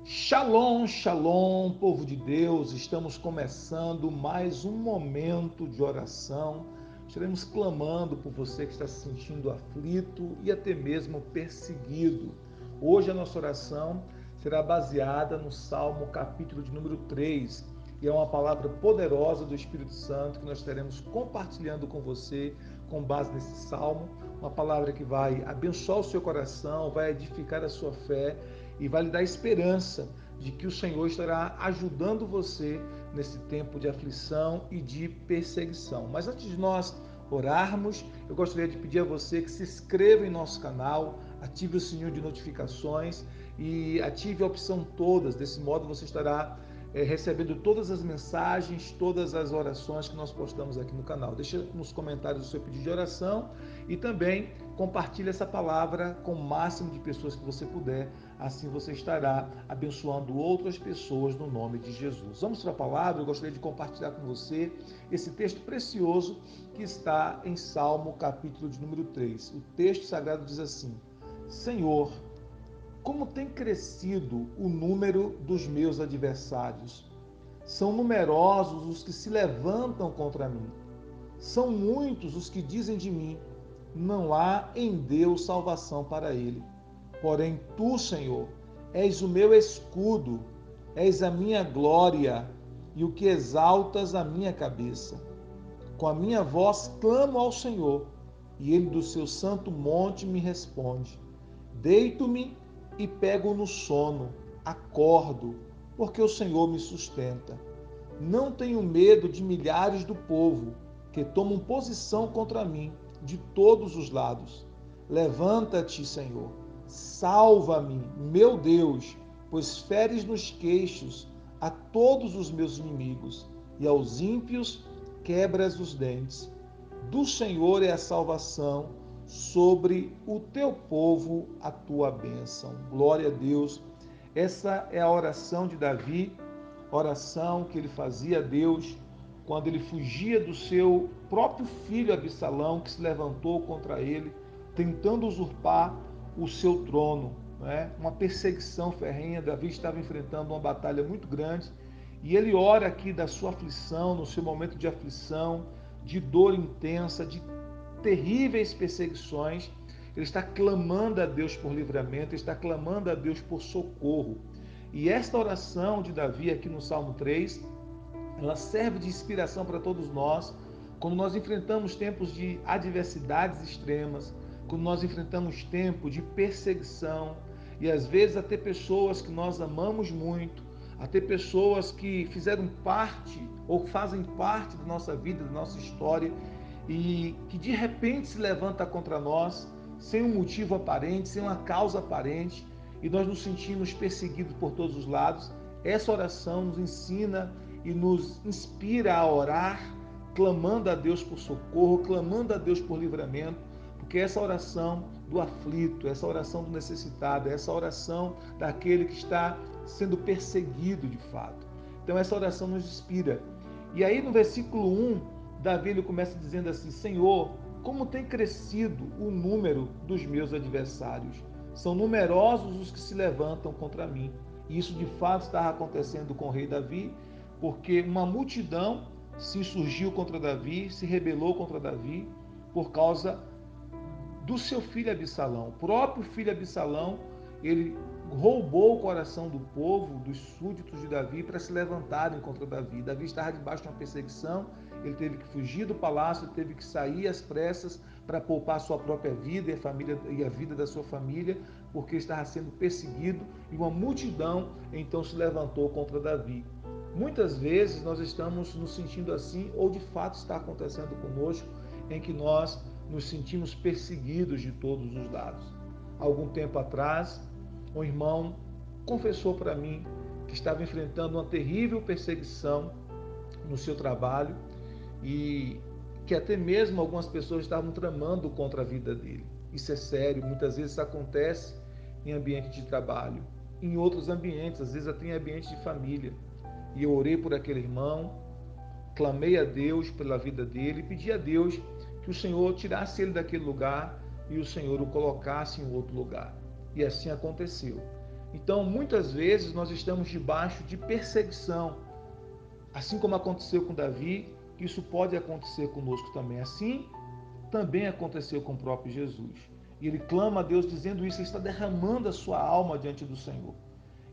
Shalom, shalom, povo de Deus. Estamos começando mais um momento de oração. Estaremos clamando por você que está se sentindo aflito e até mesmo perseguido. Hoje a nossa oração será baseada no Salmo capítulo de número 3, e é uma palavra poderosa do Espírito Santo que nós estaremos compartilhando com você com base nesse salmo, uma palavra que vai abençoar o seu coração, vai edificar a sua fé e vai lhe dar esperança de que o Senhor estará ajudando você nesse tempo de aflição e de perseguição. Mas antes de nós orarmos, eu gostaria de pedir a você que se inscreva em nosso canal, ative o sininho de notificações e ative a opção todas. Desse modo você estará recebendo todas as mensagens, todas as orações que nós postamos aqui no canal. Deixa nos comentários o seu pedido de oração e também compartilhe essa palavra com o máximo de pessoas que você puder. Assim você estará abençoando outras pessoas no nome de Jesus. Vamos para a palavra. Eu gostaria de compartilhar com você esse texto precioso que está em Salmo capítulo de número 3. O texto sagrado diz assim: Senhor, como tem crescido o número dos meus adversários? São numerosos os que se levantam contra mim. São muitos os que dizem de mim: não há em Deus salvação para ele. Porém, tu, Senhor, és o meu escudo, és a minha glória e o que exaltas a minha cabeça. Com a minha voz clamo ao Senhor, e ele do seu santo monte me responde. Deito-me e pego no sono, acordo, porque o Senhor me sustenta. Não tenho medo de milhares do povo que tomam posição contra mim de todos os lados. Levanta-te, Senhor, salva-me, meu Deus, pois feres nos queixos a todos os meus inimigos e aos ímpios quebras os dentes. Do Senhor é a salvação, sobre o teu povo a tua bênção. Glória a Deus. Essa é a oração de Davi, oração que ele fazia a Deus quando ele fugia do seu próprio filho Absalão, que se levantou contra ele, tentando usurpar o seu trono. Né? Uma perseguição ferrenha. Davi estava enfrentando uma batalha muito grande e ele ora aqui da sua aflição, no seu momento de aflição, de dor intensa, de terríveis perseguições. Ele está clamando a Deus por livramento, ele está clamando a Deus por socorro. E esta oração de Davi aqui no Salmo 3, ela serve de inspiração para todos nós, quando nós enfrentamos tempos de adversidades extremas, quando nós enfrentamos tempo de perseguição, e às vezes até pessoas que nós amamos muito, até pessoas que fizeram parte ou fazem parte da nossa vida, da nossa história, e que de repente se levanta contra nós, sem um motivo aparente, sem uma causa aparente, e nós nos sentimos perseguidos por todos os lados. Essa oração nos ensina e nos inspira a orar, clamando a Deus por socorro, clamando a Deus por livramento, porque essa oração do aflito, essa oração do necessitado, essa oração daquele que está sendo perseguido de fato. Então essa oração nos inspira. E aí no versículo 1, Davi ele começa dizendo assim: Senhor, como tem crescido o número dos meus adversários? São numerosos os que se levantam contra mim. E isso de fato estava acontecendo com o rei Davi, porque uma multidão se insurgiu contra Davi, se rebelou contra Davi, por causa do seu filho Absalão. O próprio filho Absalão, ele roubou o coração do povo, dos súditos de Davi, para se levantarem contra Davi. Davi estava debaixo de uma perseguição, ele teve que fugir do palácio, teve que sair às pressas para poupar a sua própria vida e a vida da sua família, porque estava sendo perseguido, e uma multidão então se levantou contra Davi. Muitas vezes nós estamos nos sentindo assim, ou de fato está acontecendo conosco, em que nós nos sentimos perseguidos de todos os lados. Algum tempo atrás, um irmão confessou para mim que estava enfrentando uma terrível perseguição no seu trabalho e que até mesmo algumas pessoas estavam tramando contra a vida dele. Isso é sério, muitas vezes isso acontece em ambiente de trabalho, em outros ambientes, às vezes até em ambiente de família. E eu orei por aquele irmão, clamei a Deus pela vida dele, pedi a Deus que o Senhor tirasse ele daquele lugar e o Senhor o colocasse em outro lugar. E assim aconteceu. Então, muitas vezes nós estamos debaixo de perseguição, assim como aconteceu com Davi, isso pode acontecer conosco também. Assim também aconteceu com o próprio Jesus. E ele clama a Deus dizendo isso, ele está derramando a sua alma diante do Senhor.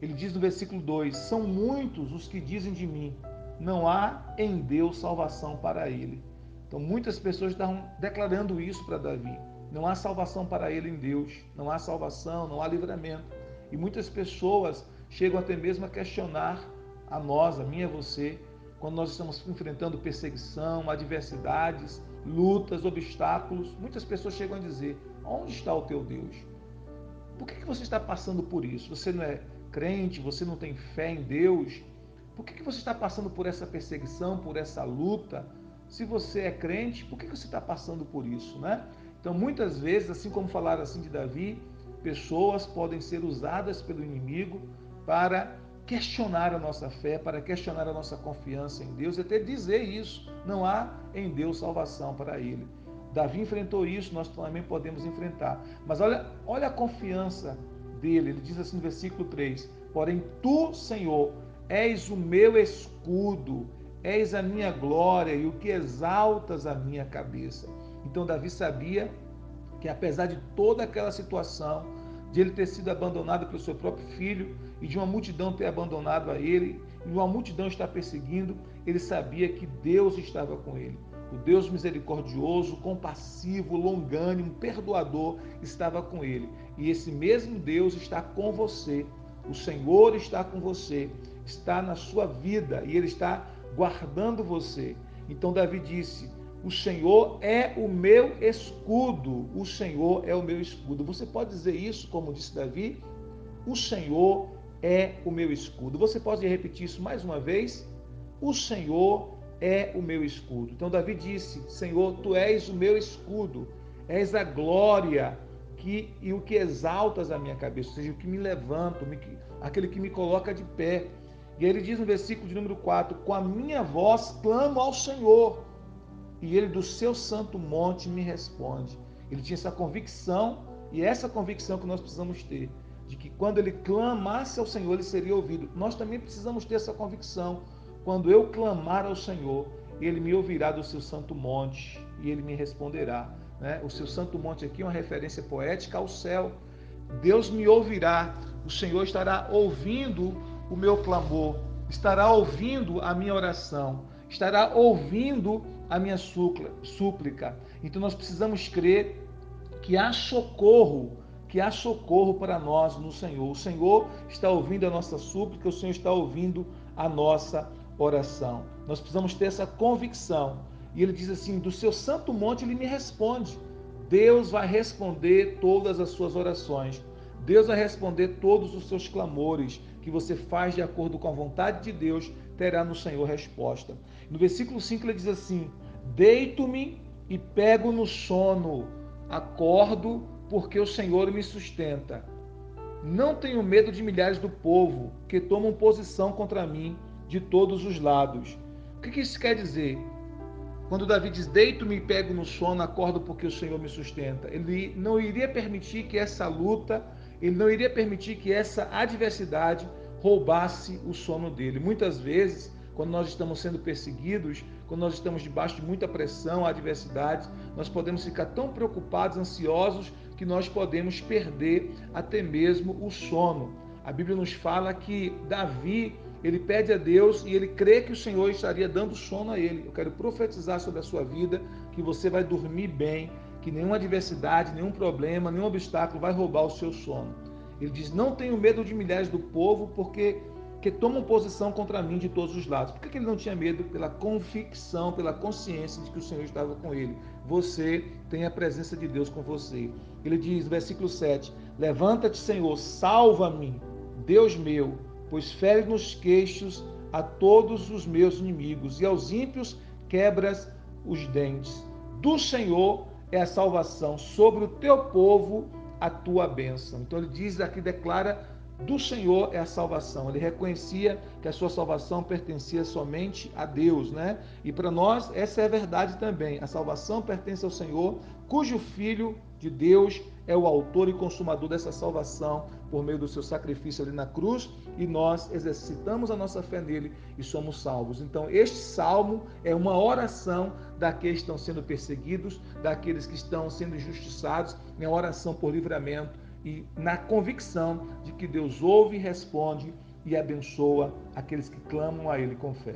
Ele diz no versículo 2: são muitos os que dizem de mim, não há em Deus salvação para ele. Então muitas pessoas estão declarando isso para Davi. Não há salvação para ele em Deus, não há salvação, não há livramento. E muitas pessoas chegam até mesmo a questionar a nós, a mim e a você, quando nós estamos enfrentando perseguição, adversidades, lutas, obstáculos. Muitas pessoas chegam a dizer: onde está o teu Deus? Por que você está passando por isso? Você não é crente, você não tem fé em Deus? Por que você está passando por essa perseguição, por essa luta? Se você é crente, por que você está passando por isso, né? Então, muitas vezes, assim como falaram assim de Davi, pessoas podem ser usadas pelo inimigo para questionar a nossa fé, para questionar a nossa confiança em Deus e até dizer isso: não há em Deus salvação para ele. Davi enfrentou isso, nós também podemos enfrentar. Mas olha a confiança dele. Ele diz assim no versículo 3: porém tu, Senhor, és o meu escudo, és a minha glória e o que exaltas a minha cabeça. Então Davi sabia que apesar de toda aquela situação, de ele ter sido abandonado pelo seu próprio filho e de uma multidão ter abandonado a ele, e uma multidão estar perseguindo, ele sabia que Deus estava com ele. O Deus misericordioso, compassivo, longânimo, perdoador estava com ele. E esse mesmo Deus está com você. O Senhor está com você, está na sua vida e ele está guardando você. Então Davi disse: o Senhor é o meu escudo, o Senhor é o meu escudo. Você pode dizer isso, como disse Davi? O Senhor é o meu escudo. Você pode repetir isso mais uma vez? O Senhor é o meu escudo. Então Davi disse: Senhor, tu és o meu escudo, és a glória e o que exaltas a minha cabeça, ou seja, o que me levanta, aquele que me coloca de pé. E aí ele diz no versículo de número 4: com a minha voz clamo ao Senhor, e ele do seu santo monte me responde. Ele tinha essa convicção, e essa convicção que nós precisamos ter, de que quando ele clamasse ao Senhor, ele seria ouvido. Nós também precisamos ter essa convicção. Quando eu clamar ao Senhor, ele me ouvirá do seu santo monte, e ele me responderá. O seu santo monte aqui é uma referência poética ao céu. Deus me ouvirá, o Senhor estará ouvindo o meu clamor, estará ouvindo a minha oração, estará ouvindo a minha súplica. Então nós precisamos crer que há socorro para nós no Senhor. O Senhor está ouvindo a nossa súplica, o Senhor está ouvindo a nossa oração. Nós precisamos ter essa convicção. E ele diz assim: do seu santo monte ele me responde. Deus vai responder todas as suas orações. Deus vai responder todos os seus clamores que você faz de acordo com a vontade de Deus, terá no Senhor resposta. No versículo 5 ele diz assim: deito-me e pego no sono, acordo porque o Senhor me sustenta. Não tenho medo de milhares do povo que tomam posição contra mim de todos os lados. O que isso quer dizer? Quando Davi diz: deito-me e pego no sono, acordo porque o Senhor me sustenta, ele não iria permitir que essa luta, ele não iria permitir que essa adversidade roubasse o sono dele. Muitas vezes, quando nós estamos sendo perseguidos, quando nós estamos debaixo de muita pressão, adversidade, nós podemos ficar tão preocupados, ansiosos, que nós podemos perder até mesmo o sono. A Bíblia nos fala que Davi, ele pede a Deus e ele crê que o Senhor estaria dando sono a ele. Eu quero profetizar sobre a sua vida que você vai dormir bem, que nenhuma adversidade, nenhum problema, nenhum obstáculo vai roubar o seu sono. Ele diz: não tenho medo de milhares do povo que tomam posição contra mim de todos os lados. Por que ele não tinha medo? Pela convicção, pela consciência de que o Senhor estava com ele. Você tem a presença de Deus com você. Ele diz no versículo 7: levanta-te, Senhor, salva-me, Deus meu, pois fere nos queixos a todos os meus inimigos e aos ímpios quebras os dentes. Do Senhor é a salvação, sobre o teu povo a tua bênção. Então ele diz aqui, declara do Senhor é a salvação. Ele reconhecia que a sua salvação pertencia somente a Deus, né? E para nós essa é a verdade também. A salvação pertence ao Senhor, cujo Filho de Deus é o autor e consumador dessa salvação por meio do seu sacrifício ali na cruz, e nós exercitamos a nossa fé nele e somos salvos. Então este salmo é uma oração daqueles que estão sendo perseguidos, daqueles que estão sendo injustiçados, é uma oração por livramento e na convicção de que Deus ouve, responde e abençoa aqueles que clamam a ele com fé.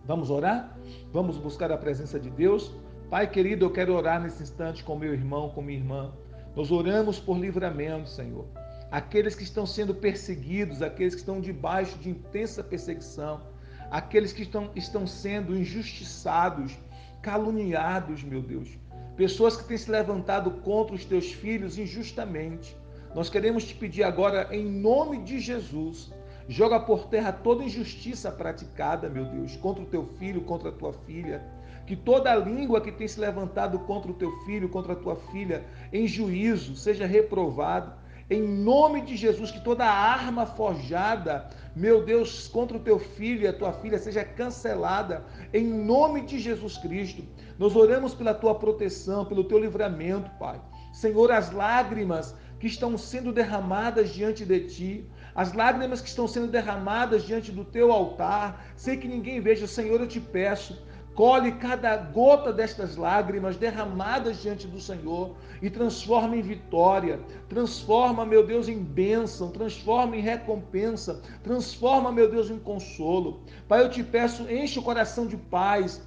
Vamos orar? Vamos buscar a presença de Deus? Pai querido, eu quero orar nesse instante com meu irmão, com minha irmã. Nós oramos por livramento, Senhor. Aqueles que estão sendo perseguidos, aqueles que estão debaixo de intensa perseguição, aqueles que estão sendo injustiçados, caluniados, meu Deus. Pessoas que têm se levantado contra os teus filhos injustamente. Nós queremos te pedir agora, em nome de Jesus, joga por terra toda injustiça praticada, meu Deus, contra o teu filho, contra a tua filha. Que toda língua que tem se levantado contra o teu filho, contra a tua filha, em juízo, seja reprovado. Em nome de Jesus, que toda arma forjada, meu Deus, contra o teu filho e a tua filha, seja cancelada. Em nome de Jesus Cristo, nós oramos pela tua proteção, pelo teu livramento, Pai. Senhor, as lágrimas que estão sendo derramadas diante de ti, as lágrimas que estão sendo derramadas diante do teu altar, sei que ninguém veja, Senhor, eu te peço, colhe cada gota destas lágrimas derramadas diante do Senhor e transforma em vitória, transforma, meu Deus, em bênção, transforma em recompensa, transforma, meu Deus, em consolo. Pai, eu te peço, enche o coração de paz,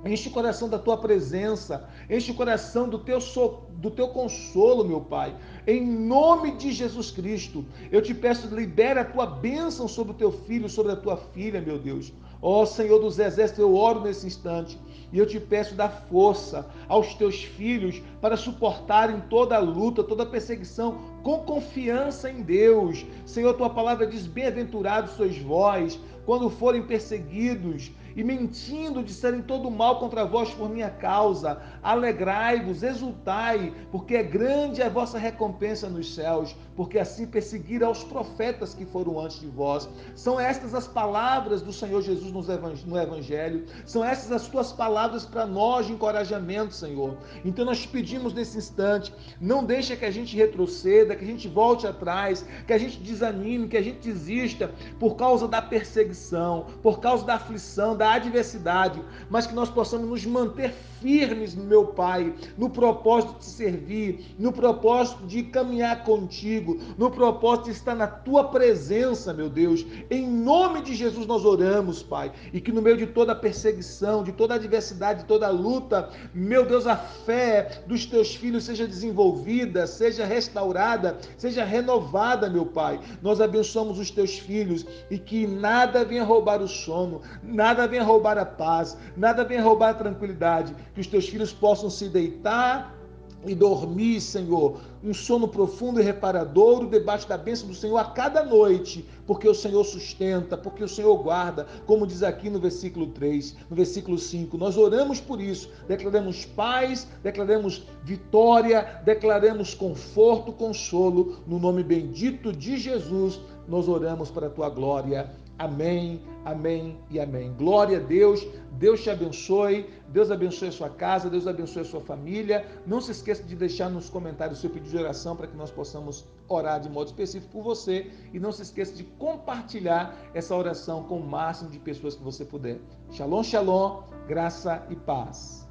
enche o coração da tua presença, enche o coração do teu consolo, meu Pai. Em nome de Jesus Cristo, eu te peço, libera a tua bênção sobre o teu filho, sobre a tua filha, meu Deus. Ó Senhor dos Exércitos, eu oro nesse instante e eu te peço dar força aos teus filhos para suportarem toda a luta, toda a perseguição com confiança em Deus. Senhor, tua palavra diz, bem-aventurados sois vós quando forem perseguidos e mentindo disserem todo mal contra vós por minha causa. Alegrai-vos, exultai, porque é grande a vossa recompensa nos céus, porque assim perseguiram aos profetas que foram antes de vós. São estas as palavras do Senhor Jesus no Evangelho, são essas as tuas palavras para nós de encorajamento, Senhor. Então nós te pedimos nesse instante, não deixa que a gente retroceda, que a gente volte atrás, que a gente desanime, que a gente desista por causa da perseguição, por causa da aflição, da adversidade, mas que nós possamos nos manter firmes, meu Pai, no propósito de te servir, no propósito de caminhar contigo, no propósito de estar na tua presença, meu Deus. Em nome de Jesus nós oramos, Pai, e que no meio de toda a perseguição, de toda a adversidade, de toda a luta, meu Deus, a fé dos teus filhos seja desenvolvida, seja restaurada, seja renovada, meu Pai. Nós abençoamos os teus filhos e que nada venha roubar o sono, nada venha roubar a paz, nada venha roubar a tranquilidade, que os teus filhos possam se deitar e dormir, Senhor, um sono profundo e reparadouro debaixo da bênção do Senhor a cada noite, porque o Senhor sustenta, porque o Senhor guarda, como diz aqui no versículo 3, no versículo 5, nós oramos por isso, declaramos paz, declaramos vitória, declaramos conforto, consolo, no nome bendito de Jesus, nós oramos para a tua glória. Amém, amém e amém. Glória a Deus, Deus te abençoe, Deus abençoe a sua casa, Deus abençoe a sua família. Não se esqueça de deixar nos comentários o seu pedido de oração para que nós possamos orar de modo específico por você. E não se esqueça de compartilhar essa oração com o máximo de pessoas que você puder. Shalom, shalom, graça e paz.